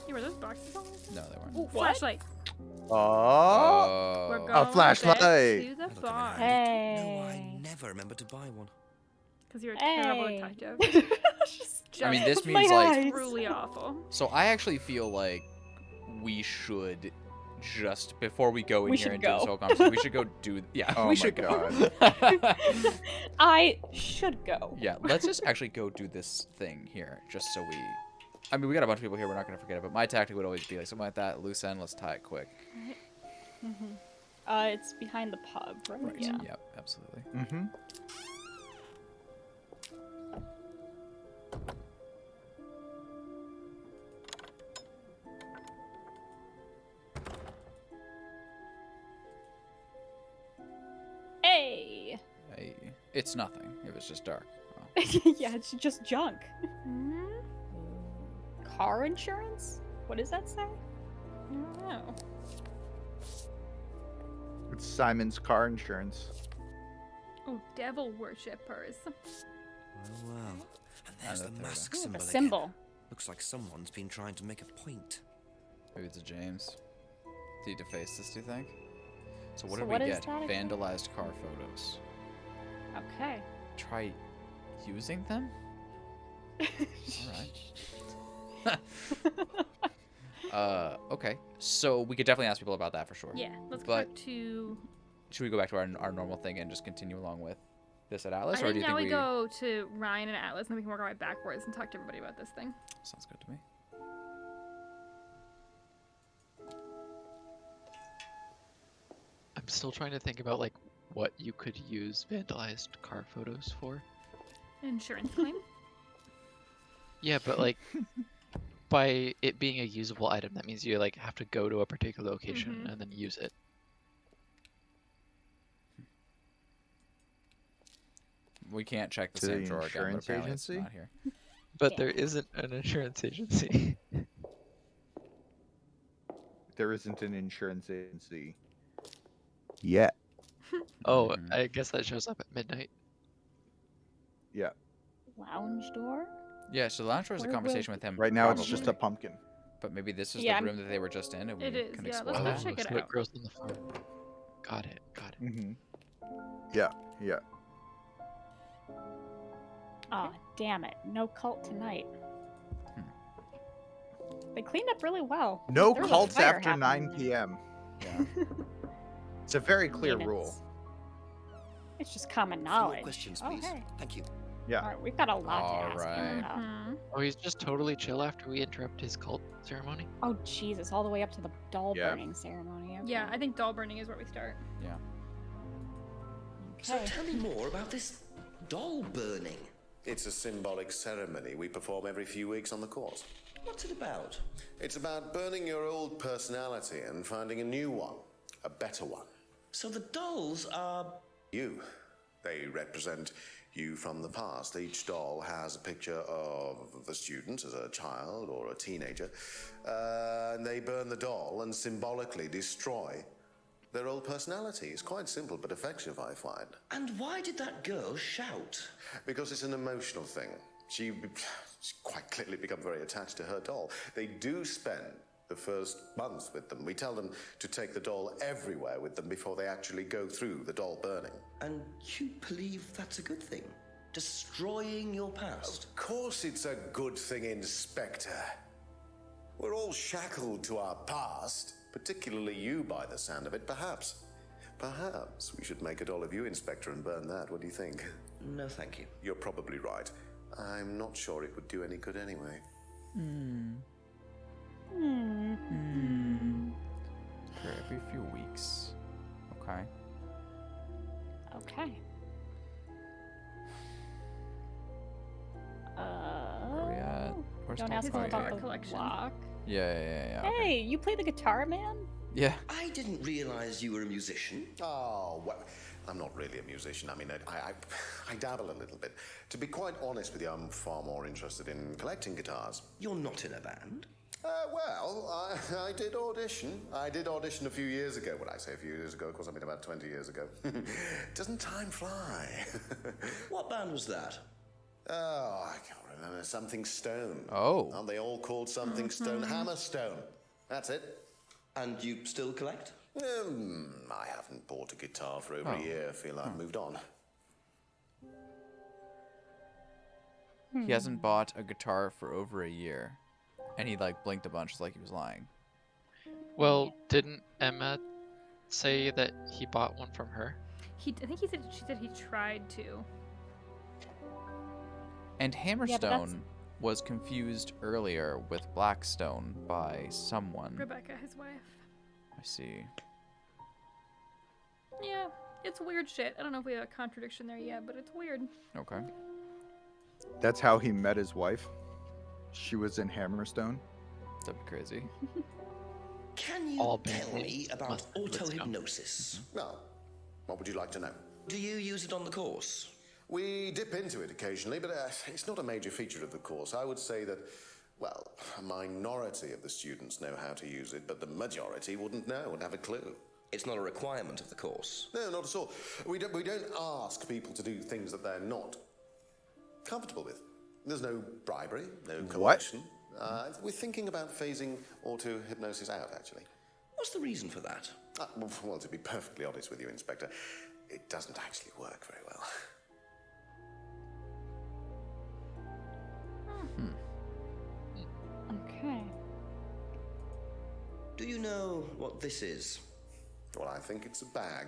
Yeah, were those boxes on? no, they weren't. Ooh, flashlight. Oh, We're Oh. going A flashlight. back to the Look, bar No, I Hey. never remember to buy one. because you're a terrible Hey. detective. I mean, this My means like. eyes. Truly awful. So I actually feel like we should just before we go in We here should and do this go. whole conversation, we should go do. Yeah, Oh we my should go. I should go. Yeah, let's just actually go do this thing here, just so we. I mean, we got a bunch of people here. We're not gonna forget it, but my tactic would always be like something like that. Loose end. Let's tie it quick. It's behind the pub, right? Right. Yeah. Yep. Absolutely. Mm-hmm. Hey. Hey, it's nothing. It was just dark. Oh. Yeah, it's just junk. Car insurance? What does that say? I don't know. It's Simon's car insurance. Oh, devil worshippers. Well, well. And there's And the the third mask Ooh, symbol a again. symbol. Looks like someone's been trying to make a point. Maybe it's a James. Did he deface this? Do you think? So what So did what we is get? that again? Vandalized car photos. Okay. Try using them. All right. Okay. So we could definitely ask people about that for sure. Yeah, let's go But- back to. Should we go back to our normal thing and just continue along with this at Atlas, I or think do you now think we go to Ryan and Atlas, and then we can work our way backwards and talk to everybody about this thing. Sounds good to me. I'm still trying to think about what you could use vandalized car photos for. Insurance claim. Yeah, but like by it being a usable item, that means you like have to go to a particular location and then use it. We can't check the To the same drawer again, but insurance apparently it's agency? not here. But Damn there it. isn't an insurance agency. There isn't an insurance agency yet. Oh, I guess that shows up at midnight. Yeah. Lounge door? Yeah, so the lounge door is a Where will- conversation with him. Right now it's just a probably. pumpkin. But maybe this is Yeah, the room that they were just in, and we It is, can yeah, explore let's go that. check it so it out. grows on the farm. Got it. Mm-hmm. Yeah. Yeah. Aw, damn it. No cult tonight. They cleaned up really well. No There was a cults fire after happening 9 there. p.m. Yeah. It's a very I clear mean, rule. It's just common Fewer knowledge. questions, Oh, please. hey. Thank you. Yeah. All right, we've got a lot to ask him Alright. about. Oh, he's just totally chill after we interrupt his cult ceremony? Oh, Jesus, all the way up to the doll Yeah. burning ceremony. Okay. Yeah, I think doll burning is where we start. Yeah. So Okay. tell me more about this doll burning. It's a symbolic ceremony we perform every few weeks on the course. What's it about? It's about burning your old personality and finding a new one, a better one. So the dolls are... You. They represent you from the past. Each doll has a picture of the student as a child or a teenager. And they burn the doll and symbolically destroy their old personality. It's quite simple but effective, I find. And why did that girl shout? Because it's an emotional thing. She's quite clearly become very attached to her doll. They do spend the first month with them. We tell them to take the doll everywhere with them before they actually go through the doll burning. And you believe that's a good thing? Destroying your past? Of course it's a good thing, Inspector. We're all shackled to our past, particularly you by the sound of it. Perhaps we should make a doll of you, Inspector, and burn that. What do you think? No, thank you. You're probably right. I'm not sure it would do any good anyway. For every few weeks. Okay. Okay. Where are we at? Where's Don't the ask him guitar about the collection. lock. Yeah. Okay. Hey, you play the guitar, man? Yeah. I didn't realize you were a musician. Oh, well, I'm not really a musician. I mean, I dabble a little bit. To be quite honest with you, I'm far more interested in collecting guitars. You're not in a band. Well, I did audition. I did audition a few years ago. When I say a few years ago, of course, I mean about 20 years ago. Doesn't time fly? What band was that? Oh, I can't remember. Something Stone. Oh. Aren't they all called Something Stone? Hammerstone. That's it. And you still collect? I haven't bought a guitar for over a year. Feel I've moved on. He hasn't bought a guitar for over a year. And he like blinked a bunch like he was lying. Well, didn't Emma say that he bought one from her? I think she said he tried to. And Yeah, but that's- Hammerstone was confused earlier with Blackstone by someone. Rebecca, his wife. I see. Yeah, it's weird shit. I don't know if we have a contradiction there yet, but it's weird. Okay. That's how he met his wife. She was in Hammerstone. That'd be crazy. Can you All tell band me names about must be listed down. auto-hypnosis? Well, what would you like to know? Do you use it on the course? We dip into it occasionally, but it's not a major feature of the course. I would say that, well, a minority of the students know how to use it, but the majority wouldn't know and have a clue. It's not a requirement of the course. No, not at all. We don't ask people to do things that they're not comfortable with. There's no bribery, no coercion. We're thinking about phasing auto-hypnosis out, actually. What's the reason for that? Well, to be perfectly honest with you, Inspector, it doesn't actually work very well. Okay. Do you know what this is? Well, I think it's a bag.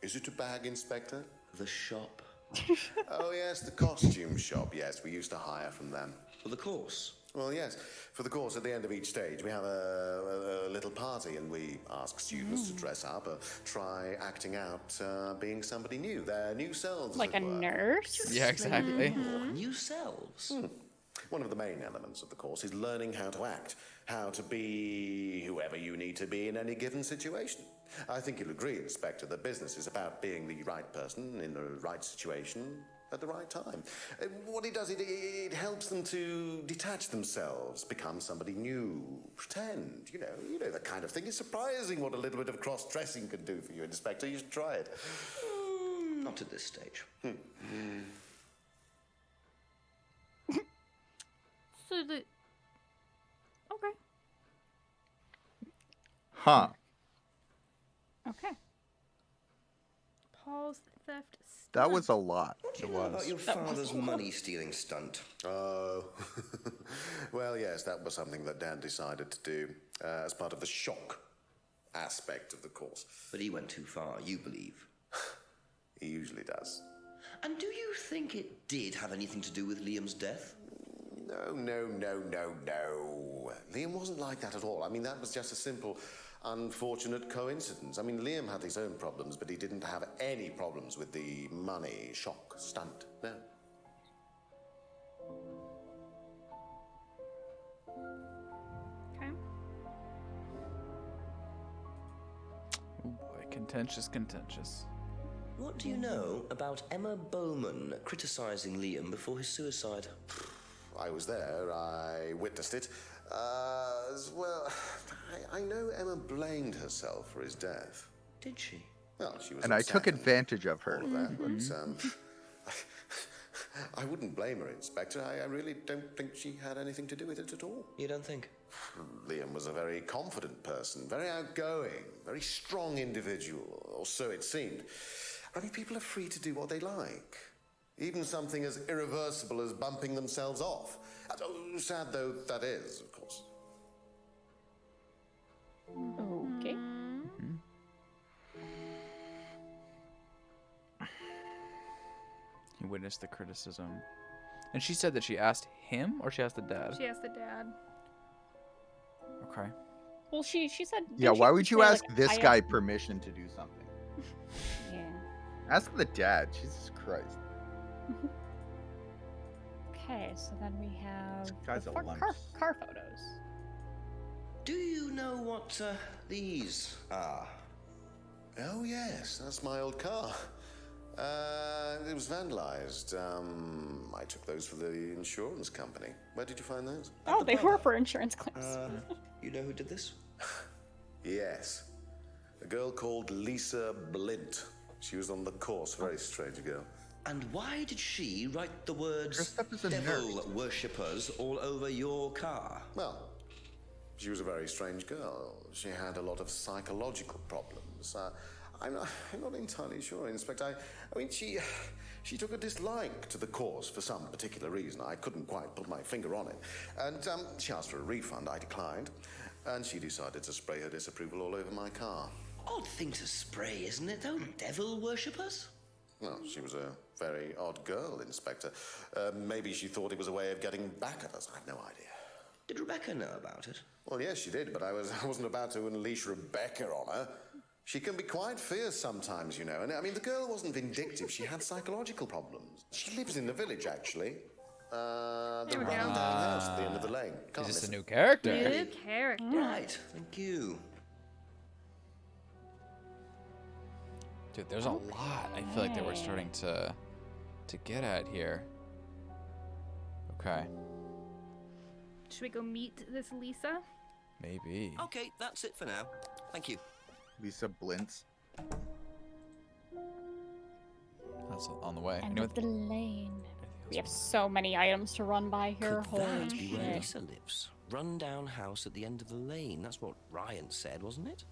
Is it a bag, Inspector? The shop. Oh, yes, the costume shop. Yes, we used to hire from them. For the course? Well, yes. For the course, at the end of each stage, we have a little party, and we ask students to dress up, try acting out being somebody new, their new selves. Like as a it were. nurse? Yeah, exactly. New selves? One of the main elements of the course is learning how to act, how to be whoever you need to be in any given situation. I think you'll agree, Inspector, that business is about being the right person in the right situation at the right time. What it does, it helps them to detach themselves, become somebody new, pretend, you know, that kind of thing. It's surprising what a little bit of cross-dressing can do for you, Inspector. You should try it. Not at this stage. So the... Okay. Huh. Okay. Paul's theft stunt. That was a lot. What do you know about your father's money-stealing stunt? Oh, well, yes, that was something that Dad decided to do as part of the shock aspect of the course. But he went too far, you believe. He usually does. And do you think it did have anything to do with Liam's death? No. Liam wasn't like that at all. I mean, that was just a simple, unfortunate coincidence. I mean, Liam had his own problems, but he didn't have any problems with the money shock stunt. No. Okay. Oh boy, contentious. What do you know about Emma Bowman criticizing Liam before his suicide? I was there. I witnessed it. Well, I know Emma blamed herself for his death. Did she? Well, she was And I upset took and advantage of her. all of that, but I wouldn't blame her, Inspector. I really don't think she had anything to do with it at all. You don't think? Liam was a very confident person, very outgoing, very strong individual, or so it seemed. I mean, people are free to do what they like. Even something as irreversible as bumping themselves off. Sad though that is, of course. Okay. He witnessed the criticism. And she said that she asked him or she asked the dad? She asked the dad. Okay. Well, she said. Yeah, didn't why she would you say, ask like, this I guy have- permission to do something? Yeah. Ask the dad. Jesus Christ. Okay, so then we have guy's the a lump. car photos. Do you know what these are? Oh, yes, that's my old car. It was vandalized. I took those for the insurance company. Where did you find those? Oh, they were for insurance claims. You know who did this? Yes. A girl called Lisa Blint. She was on the course. Very strange girl. And why did she write the words Dressed up as a devil nurse. worshippers all over your car? Well, she was a very strange girl. She had a lot of psychological problems. I'm not entirely sure, Inspector. I mean, she took a dislike to the course for some particular reason. I couldn't quite put my finger on it. And she asked for a refund. I declined. And she decided to spray her disapproval all over my car. Odd thing to spray, isn't it, though? Devil worshippers? Well, she was a very odd girl, Inspector. Maybe she thought it was a way of getting back at us. I've no idea. Did Rebecca know about it? Well, yes, she did, but I wasn't about to unleash Rebecca on her. She can be quite fierce sometimes, you know. And I mean, the girl wasn't vindictive. She had psychological problems. She lives in the village, actually. The There we go. rundown house at the end of the lane. Can't Is this miss a it. new character? New character. Right, thank you. Dude, there's a lot I feel like that we're starting to get at here. Okay. Should we go meet this Lisa? Maybe. Okay, that's it for now. Thank you. Lisa Blintz. That's on the way. End You know of what- the lane. We have so many items to run by here. Could Holy that be where shit. Lisa lives? Rundown house at the end of the lane. That's what Ryan said, wasn't it?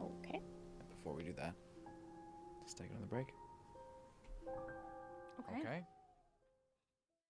Okay. Before we do that, let's take another break. Okay. Okay.